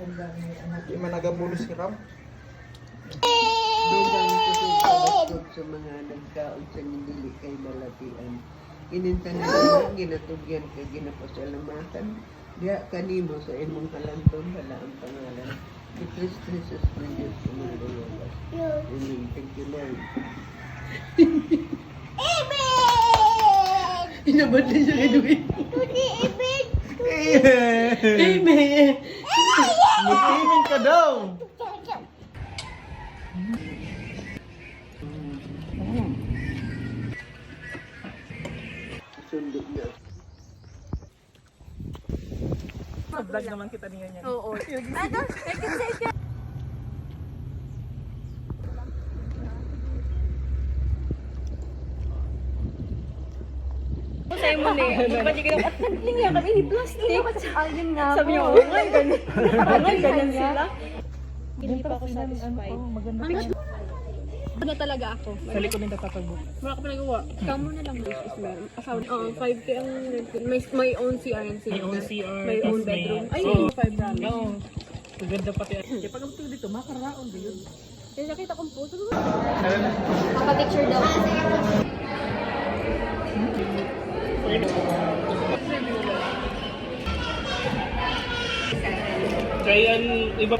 Di man nagabulos si Ram. Doon lang ito sa mga nagkaon sa nindili kay Malatian. Inintan na naman, ginatugyan ka, ginapasalamatan. Diya kanimo sa imong kalantong hala ang pangalan. Ni Kristo Jesus na Diyos sa mga dayawas. Amen. Thank you, Lord. Inabot din siya kay Duwin. Amen! Mag-amen ka daw! Sundo niya. Vlog naman kita niya niyan. Oo. Ano? Take it. Sa'yo mo na eh. Pwede ka na, at naglinga kami ni plastic. Ayun nga. Sabi niya, oh, ngay, ganyan sila. Hindi pa ako satisfied. Maganda. Ano talaga ako? Sa likod nito tatagbo. Wala ka pa nagawa. Kamo na lang guys is meron. Asawa, 5K ang may own CR and May own CR. May own tapos bedroom. Ay, Oo. 5 ramen. Oo. Maganda pati. Kaya pag ito dito, makaraon din. Kaya nakita kong post. Maka-picture daw. Kaya iba